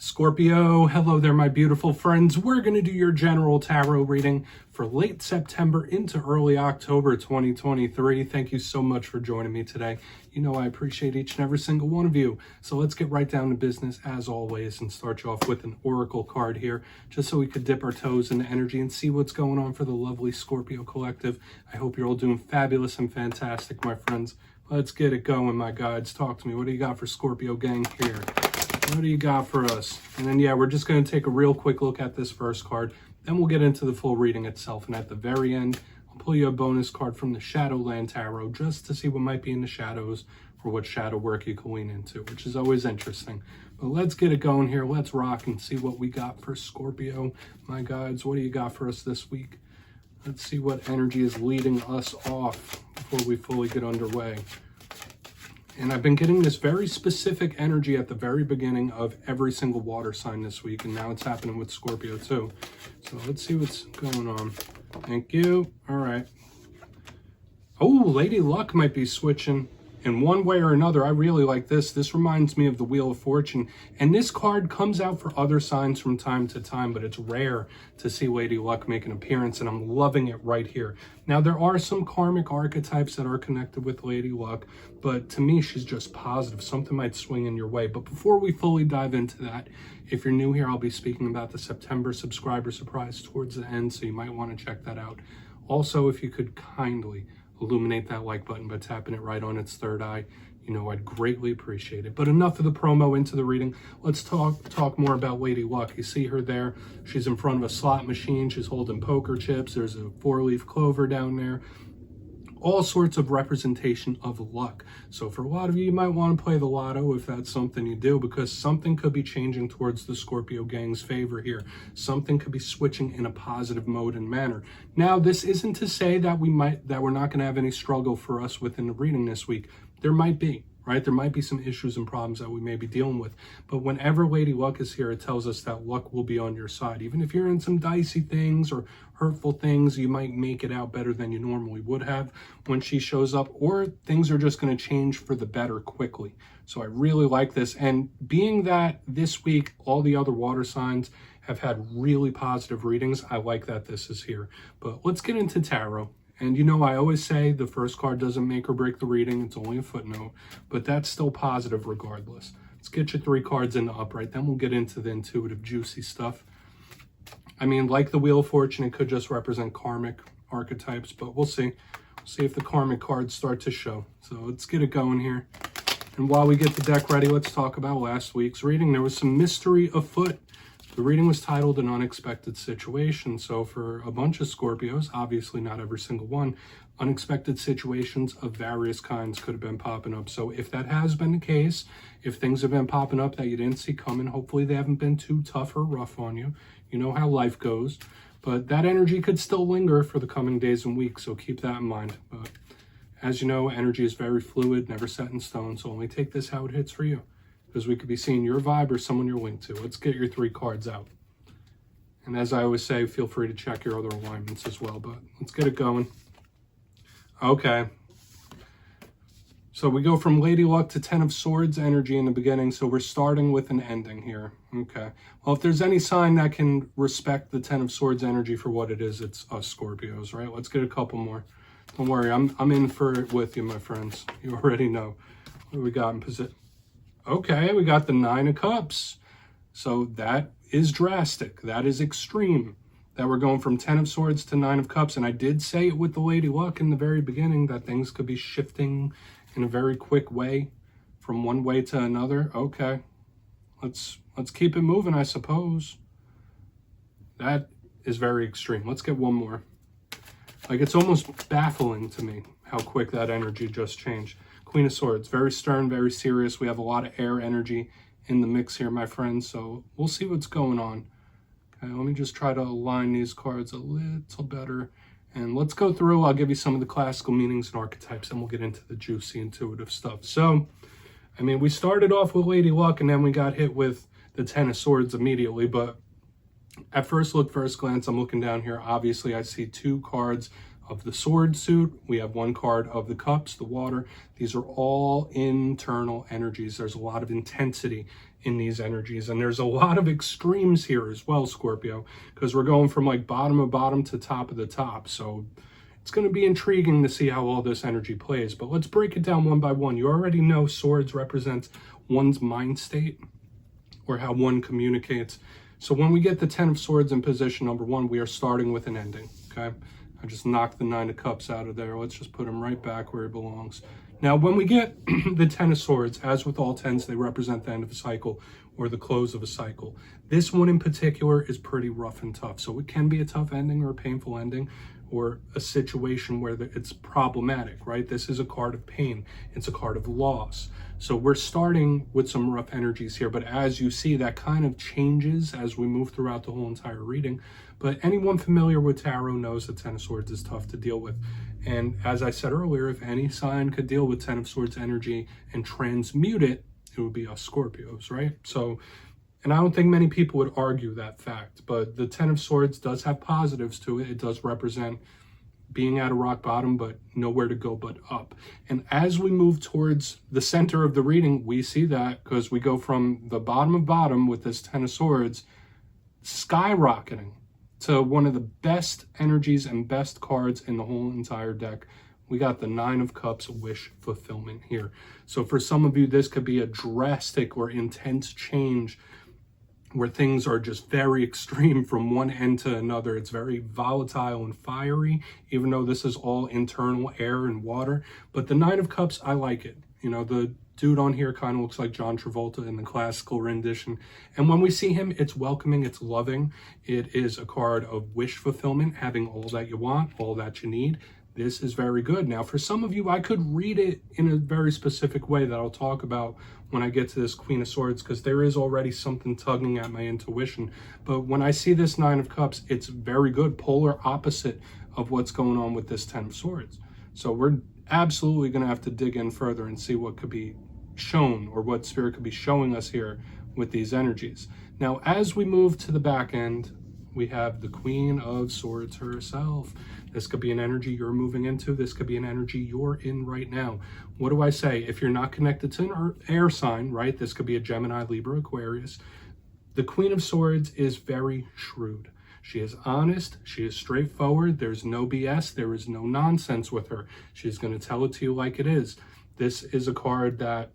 Scorpio, hello there, my beautiful friends. We're going to do your general tarot reading for late September into early October 2023. Thank you so much for joining me today. You know I appreciate each and every single one of you. So let's get right down to business as always and start you off with an oracle card here, just so we could dip our toes into energy and see what's going on for the lovely Scorpio collective. I hope you're all doing fabulous and fantastic, my friends. Let's get it going, my guides. Talk to me. What do you got for Scorpio gang here? What do you got for us? And then, yeah, we're just going to take a real quick look at this first card. Then we'll get into the full reading itself. And at the very end, I'll pull you a bonus card from the Shadowland Tarot just to see what might be in the shadows or what shadow work you can lean into, which is always interesting. But let's get it going here. Let's rock and see what we got for Scorpio. My guides, what do you got for us this week? Let's see what energy is leading us off before we fully get underway. And I've been getting this very specific energy at the very beginning of every single water sign this week. And now it's happening with Scorpio too. So let's see what's going on. Thank you. All right. Oh, Lady Luck might be switching in one way or another. I really like this. This reminds me of the Wheel of Fortune. And this card comes out for other signs from time to time, but it's rare to see Lady Luck make an appearance, and I'm loving it right here. Now, there are some karmic archetypes that are connected with Lady Luck, but to me, she's just positive. Something might swing in your way. But before we fully dive into that, if you're new here, I'll be speaking about the September subscriber surprise towards the end, so you might want to check that out. Also, if you could kindly illuminate that like button by tapping it right on its third eye, you know I'd greatly appreciate it. But enough of the promo, into the reading. Let's talk more about Lady Luck. You see her there. She's in front of a slot machine. She's holding poker chips. There's a 4-leaf clover down there. All sorts of representation of luck. So for a lot of you, you might want to play the lotto if that's something you do, because something could be changing towards the Scorpio gang's favor here. Something could be switching in a positive mode and manner. Now, this isn't to say that we're not going to have any struggle for us within the reading this week. There might be, right? There might be some issues and problems that we may be dealing with. But whenever Lady Luck is here, it tells us that luck will be on your side. Even if you're in some dicey things or hurtful things, you might make it out better than you normally would have when she shows up, or things are just going to change for the better quickly. So I really like this. And being that this week, all the other water signs have had really positive readings, I like that this is here. But let's get into tarot. And you know, I always say the first card doesn't make or break the reading. It's only a footnote, but that's still positive regardless. Let's get your 3 cards in the upright. Then we'll get into the intuitive, juicy stuff. I mean, like the Wheel of Fortune, it could just represent karmic archetypes, but we'll see. We'll see if the karmic cards start to show. So let's get it going here. And while we get the deck ready, let's talk about last week's reading. There was some mystery afoot. The reading was titled An Unexpected Situation. So for a bunch of Scorpios, obviously not every single one, unexpected situations of various kinds could have been popping up. So if that has been the case, if things have been popping up that you didn't see coming, hopefully they haven't been too tough or rough on you. You know how life goes. But that energy could still linger for the coming days and weeks, so keep that in mind. But as you know, energy is very fluid, never set in stone, so only take this how it hits for you, because we could be seeing your vibe or someone you're linked to. Let's get your 3 cards out. And as I always say, feel free to check your other alignments as well, but let's get it going. Okay. So we go from Lady Luck to 10 of Swords energy in the beginning, so we're starting with an ending here. Okay. Well, if there's any sign that can respect the 10 of Swords energy for what it is, it's us Scorpios, right? Let's get a couple more. Don't worry, I'm in for it with you, my friends. You already know. What do we got in position? Okay, we got the 9 of Cups. So that is drastic. That is extreme. That we're going from 10 of Swords to 9 of Cups. And I did say it with the Lady Luck in the very beginning that things could be shifting in a very quick way from one way to another. Okay, let's keep it moving, I suppose. That is very extreme. Let's get one more. Like, it's almost baffling to me how quick that energy just changed. Queen of Swords, very stern, very serious. We have a lot of air energy in the mix here, my friends, so we'll see what's going on. Okay, let me just try to align these cards a little better. And let's go through. I'll give you some of the classical meanings and archetypes, and we'll get into the juicy, intuitive stuff. So, I mean, we started off with Lady Luck, and then we got hit with the 10 of Swords immediately. But at first look, first glance, I'm looking down here. Obviously, I see 2 cards of the sword suit. We have 1 card of the cups, the water. These are all internal energies. There's a lot of intensity in these energies. And there's a lot of extremes here as well, Scorpio, because we're going from like bottom of bottom to top of the top. So it's going to be intriguing to see how all this energy plays. But let's break it down one by one. You already know swords represents one's mind state or how one communicates. So when we get the 10 of Swords in position number 1, we are starting with an ending, okay? I just knocked the 9 of Cups out of there. Let's just put him right back where he belongs. Now, when we get the 10 of Swords, as with all 10s, they represent the end of a cycle or the close of a cycle. This one in particular is pretty rough and tough. So it can be a tough ending or a painful ending or a situation where it's problematic, right? This is a card of pain. It's a card of loss. So we're starting with some rough energies here, but as you see, that kind of changes as we move throughout the whole entire reading. But anyone familiar with tarot knows that 10 of Swords is tough to deal with. And as I said earlier, if any sign could deal with 10 of Swords energy and transmute it, it would be us Scorpios, right? So, and I don't think many people would argue that fact, but the 10 of Swords does have positives to it. It does represent being at a rock bottom, but nowhere to go but up. And as we move towards the center of the reading, we see that because we go from the bottom of bottom with this 10 of Swords skyrocketing to one of the best energies and best cards in the whole entire deck. We got the 9 of Cups, wish fulfillment here. So for some of you, this could be a drastic or intense change where things are just very extreme from one end to another. It's very volatile and fiery, even though this is all internal air and water. But the 9 of Cups, I like it. You know, the dude on here kind of looks like John Travolta in the classical rendition. And when we see him, it's welcoming, it's loving. It is a card of wish fulfillment, having all that you want, all that you need. This is very good. Now, for some of you, I could read it in a very specific way that I'll talk about when I get to this Queen of Swords, because there is already something tugging at my intuition. But when I see this 9 of Cups, it's very good, polar opposite of what's going on with this 10 of Swords. So we're absolutely going to have to dig in further and see what could be shown or what Spirit could be showing us here with these energies. Now, as we move to the back end, we have the Queen of Swords herself. This could be an energy you're moving into. This could be an energy you're in right now. What do I say? If you're not connected to an air sign, right? This could be a Gemini, Libra, Aquarius. The Queen of Swords is very shrewd. She is honest. She is straightforward. There's no BS. There is no nonsense with her. She's going to tell it to you like it is. This is a card that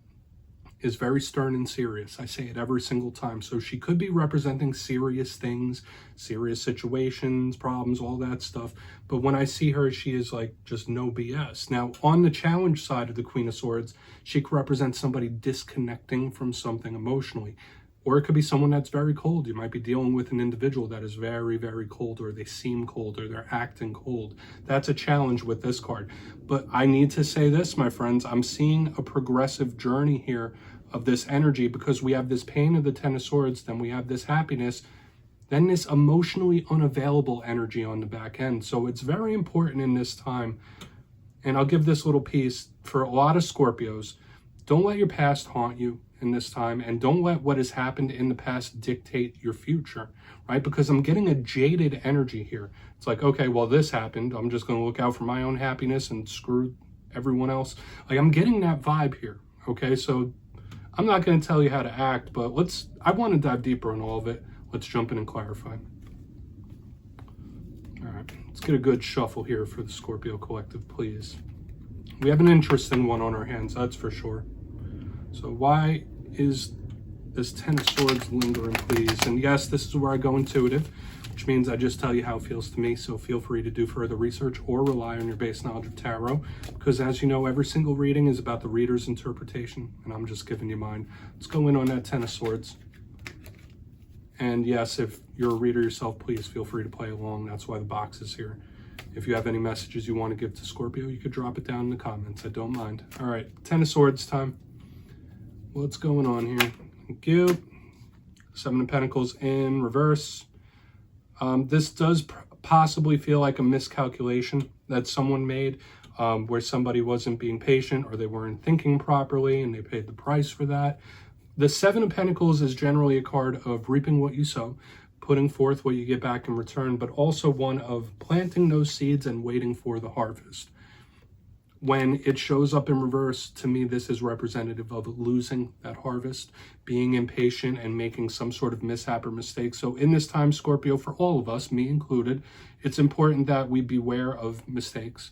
is very stern and serious. I say it every single time. So she could be representing serious things, serious situations, problems, all that stuff. But when I see her, she is like just no BS. Now, on the challenge side of the Queen of Swords, she could represent somebody disconnecting from something emotionally. Or it could be someone that's very cold. You might be dealing with an individual that is very, very cold, or they seem cold, or they're acting cold. That's a challenge with this card. But I need to say this, my friends, I'm seeing a progressive journey here of this energy, because we have this pain of the 10 of Swords, then we have this happiness, then this emotionally unavailable energy on the back end. So it's very important in this time. And I'll give this little piece for a lot of Scorpios. Don't let your past haunt you in this time, and don't let what has happened in the past dictate your future, right? Because I'm getting a jaded energy here. It's like, okay, well, this happened. I'm just going to look out for my own happiness and screw everyone else. Like, I'm getting that vibe here, okay? So I'm not going to tell you how to act, but I want to dive deeper on all of it. Let's jump in and clarify. All right, let's get a good shuffle here for the Scorpio Collective, please. We have an interesting one on our hands, that's for sure. So why is this 10 of Swords lingering, please? And yes, this is where I go intuitive, which means I just tell you how it feels to me. So feel free to do further research or rely on your base knowledge of tarot, because as you know, every single reading is about the reader's interpretation, and I'm just giving you mine. Let's go in on that 10 of Swords. And yes, if you're a reader yourself, please feel free to play along. That's why the box is here. If you have any messages you want to give to Scorpio, you could drop it down in the comments. I don't mind. All right, 10 of Swords time. What's going on here? Thank you. 7 of Pentacles in reverse. This does possibly feel like a miscalculation that someone made, where somebody wasn't being patient or they weren't thinking properly and they paid the price for that. The 7 of Pentacles is generally a card of reaping what you sow, putting forth what you get back in return, but also one of planting those seeds and waiting for the harvest. When it shows up in reverse, to me, this is representative of losing that harvest, being impatient and making some sort of mishap or mistake. So in this time, Scorpio, for all of us, me included, it's important that we beware of mistakes,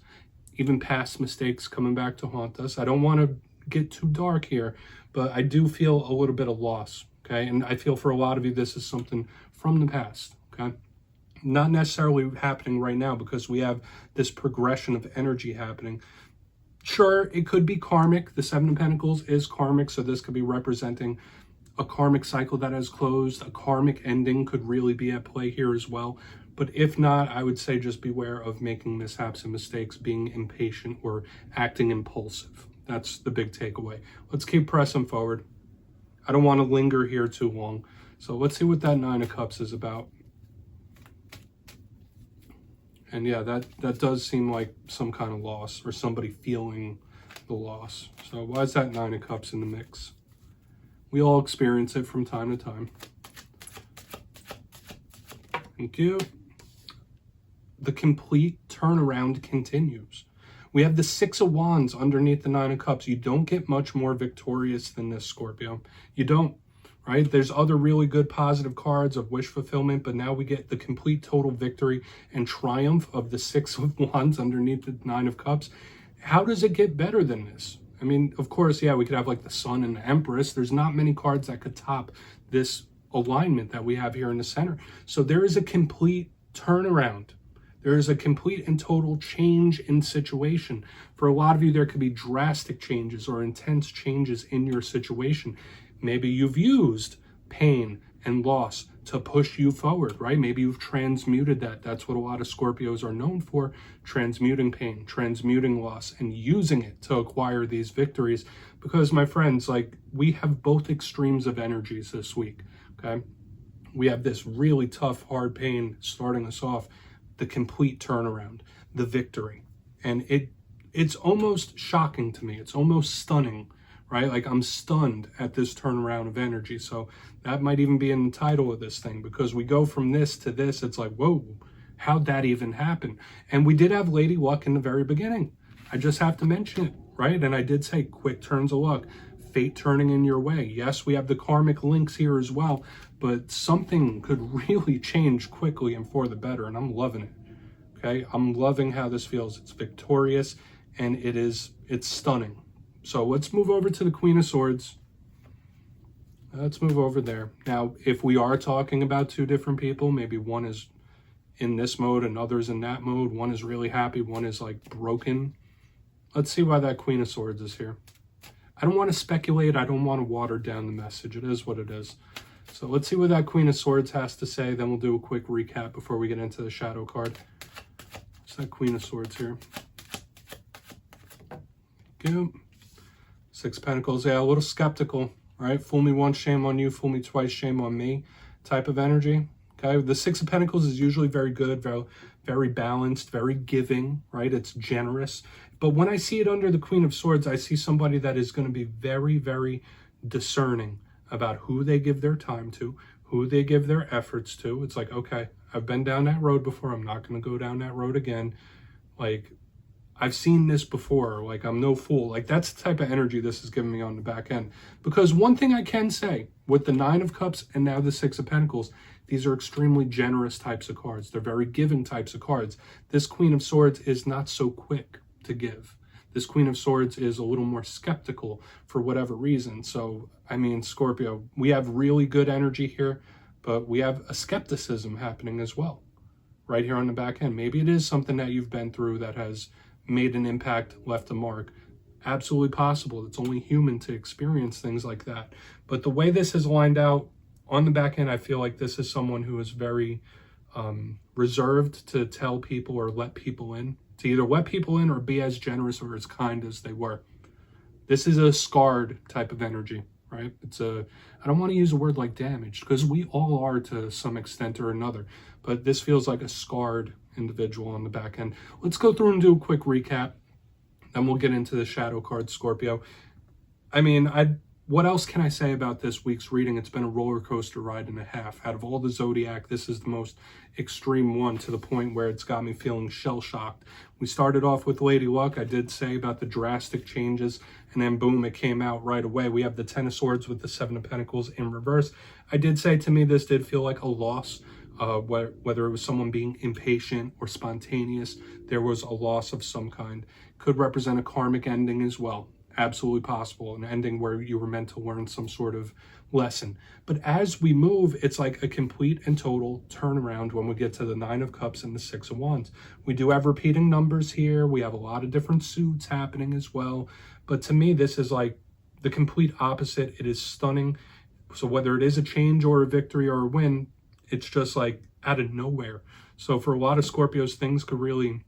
even past mistakes coming back to haunt us. I don't want to get too dark here, but I do feel a little bit of loss, okay? And I feel for a lot of you, this is something from the past, okay? Not necessarily happening right now because we have this progression of energy happening. Sure, it could be karmic. The Seven of Pentacles is karmic, so this could be representing a karmic cycle that has closed. A karmic ending could really be at play here as well. But if not, I would say just beware of making mishaps and mistakes, being impatient or acting impulsive. That's the big takeaway. Let's keep pressing forward. I don't want to linger here too long. So let's see what that Nine of Cups is about. And yeah, that does seem like some kind of loss or somebody feeling the loss. So why is that Nine of Cups in the mix? We all experience it from time to time. Thank you. The complete turnaround continues. We have the Six of Wands underneath the Nine of Cups. You don't get much more victorious than this, Scorpio. You don't. Right? There's other really good positive cards of wish fulfillment, but now we get the complete total victory and triumph of the Six of Wands underneath the Nine of Cups. How does it get better than this? I mean, of course, yeah, we could have like the Sun and the Empress. There's not many cards that could top this alignment that we have here in the center. So there is a complete turnaround. There is a complete and total change in situation. For a lot of you, there could be drastic changes or intense changes in your situation. Maybe you've used pain and loss to push you forward, right? Maybe you've transmuted that. That's what a lot of Scorpios are known for, transmuting pain, transmuting loss, and using it to acquire these victories. Because, my friends, like, we have both extremes of energies this week, okay? We have this really tough, hard pain starting us off, the complete turnaround, the victory. And it's almost shocking to me. It's almost stunning, right? Like, I'm stunned at this turnaround of energy. So that might even be in the title of this thing, because we go from this to this. It's like, whoa, how'd that even happen? And we did have Lady Luck in the very beginning. I just have to mention it, right? And I did say quick turns of luck, fate turning in your way. Yes, we have the karmic links here as well, but something could really change quickly and for the better. And I'm loving it. Okay. I'm loving how this feels. It's victorious and it's stunning. So let's move over to the Queen of Swords. Let's move over there. Now, if we are talking about two different people, maybe one is in this mode and others in that mode. One is really happy. One is like broken. Let's see why that Queen of Swords is here. I don't want to speculate. I don't want to water down the message. It is what it is. So let's see what that Queen of Swords has to say. Then we'll do a quick recap before we get into the shadow card. What's that Queen of Swords here? Good. Six of Pentacles. Yeah, a little skeptical, right? Fool me once, shame on you. Fool me twice, shame on me type of energy. Okay. The Six of Pentacles is usually very good, very, very balanced, very giving, right? It's generous. But when I see it under the Queen of Swords, I see somebody that is going to be very, very discerning about who they give their time to, who they give their efforts to. It's like, okay, I've been down that road before. I'm not going to go down that road again. Like, I've seen this before. Like, I'm no fool. Like, that's the type of energy this is giving me on the back end. Because one thing I can say, with the Nine of Cups and now the Six of Pentacles, these are extremely generous types of cards. They're very giving types of cards. This Queen of Swords is not so quick to give. This Queen of Swords is a little more skeptical for whatever reason. So, I mean, Scorpio, we have really good energy here, but we have a skepticism happening as well, right here on the back end. Maybe it is something that you've been through that has made an impact, left a mark. Absolutely possible. It's only human to experience things like that. But the way this is lined out on the back end, I feel like this is someone who is very reserved to tell people or let people in, to either let people in or be as generous or as kind as they were. This is a scarred type of energy, right? I don't want to use a word like damaged, because we all are to some extent or another, but this feels like a scarred individual on the back end. Let's go through and do a quick recap. Then we'll get into the shadow card, Scorpio. I mean, what else can I say about this week's reading? It's been a roller coaster ride and a half. Out of all the zodiac, this is the most extreme one, to the point where it's got me feeling shell-shocked. We started off with Lady Luck. I did say about the drastic changes, and then boom, it came out right away. We have the Ten of Swords with the Seven of Pentacles in reverse. I did say, to me, this did feel like a loss. Whether it was someone being impatient or spontaneous, there was a loss of some kind. Could represent a karmic ending as well. Absolutely possible, an ending where you were meant to learn some sort of lesson. But as we move, it's like a complete and total turnaround when we get to the Nine of Cups and the Six of Wands. We do have repeating numbers here. We have a lot of different suits happening as well. But to me, this is like the complete opposite. It is stunning. So whether it is a change or a victory or a win, it's just like out of nowhere. So for a lot of Scorpios, things could really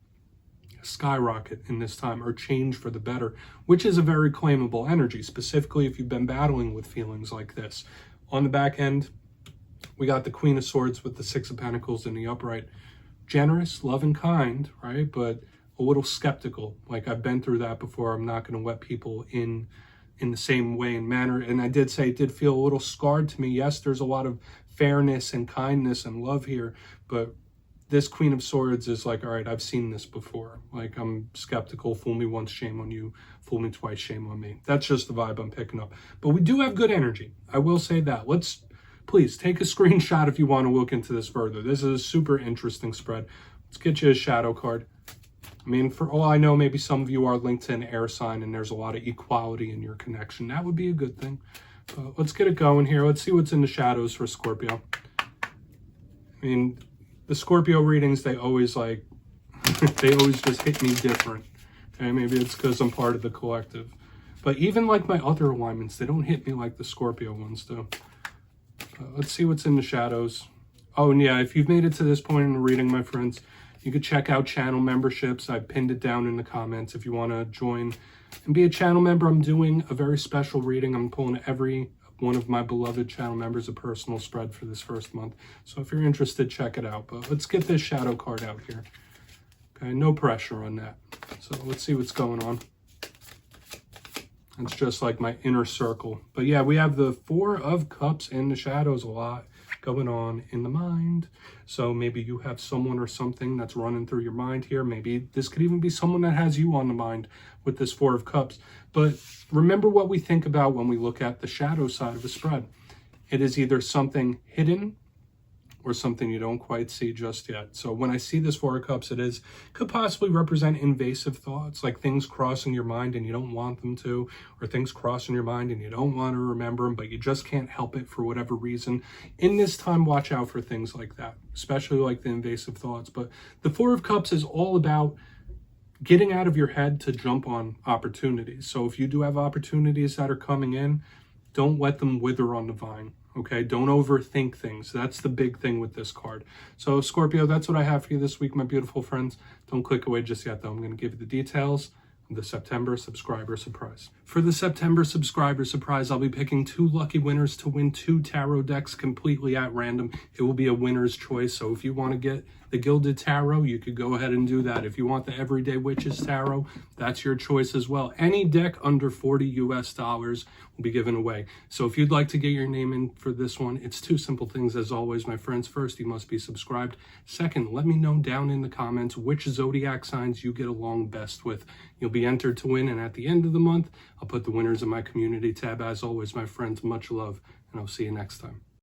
skyrocket in this time or change for the better, which is a very claimable energy, specifically if you've been battling with feelings like this. On the back end, we got the Queen of Swords with the Six of Pentacles in the upright. Generous, loving, kind, right? But a little skeptical. Like, I've been through that before. I'm not going to let people in the same way and manner. And I did say it did feel a little scarred to me. Yes, there's a lot of fairness and kindness and love here, but this Queen of Swords is like, all right, I've seen this before. Like, I'm skeptical. Fool me once, shame on you. Fool me twice, shame on me. That's just the vibe I'm picking up. But we do have good energy. I will say that. Let's please take a screenshot if you want to look into this further. This is a super interesting spread. Let's get you a shadow card. I mean, for all I know, maybe some of you are linked to an air sign and there's a lot of equality in your connection. That would be a good thing. But let's get it going here. Let's see what's in the shadows for Scorpio. I mean, the Scorpio readings, they always like, they always just hit me different. Okay, maybe it's because I'm part of the collective. But even like my other alignments, they don't hit me like the Scorpio ones do. Let's see what's in the shadows. Oh, and yeah, if you've made it to this point in the reading, my friends, you could check out channel memberships. I pinned it down in the comments if you want to join and be a channel member. I'm doing a very special reading. I'm pulling every one of my beloved channel members a personal spread for this first month. So if you're interested, check it out. But let's get this shadow card out here. Okay, no pressure on that. So let's see what's going on. It's just like my inner circle. But yeah, we have the Four of Cups in the shadows, a lot going on in the mind. So maybe you have someone or something that's running through your mind here. Maybe this could even be someone that has you on the mind with this Four of Cups. But remember what we think about when we look at the shadow side of a spread. It is either something hidden or something you don't quite see just yet. So when I see this Four of Cups, could possibly represent invasive thoughts, like things crossing your mind and you don't want them to, or things crossing your mind and you don't want to remember them, but you just can't help it for whatever reason. In this time, watch out for things like that, especially like the invasive thoughts. But the Four of Cups is all about getting out of your head to jump on opportunities. So if you do have opportunities that are coming in, don't let them wither on the vine. Okay, don't overthink things. That's the big thing with this card. So Scorpio, that's what I have for you this week, my beautiful friends. Don't click away just yet, though. I'm going to give you the details of the September subscriber surprise. For the September subscriber surprise, I'll be picking 2 lucky winners to win 2 tarot decks completely at random. It will be a winner's choice. So if you want to get the Gilded Tarot, you could go ahead and do that. If you want the Everyday Witches Tarot, that's your choice as well. Any deck under $40 US will be given away. So if you'd like to get your name in for this one, it's 2 simple things as always, my friends. First, you must be subscribed. Second, let me know down in the comments which zodiac signs you get along best with. You'll be entered to win, and at the end of the month, I'll put the winners in my community tab. As always, my friends, much love, and I'll see you next time.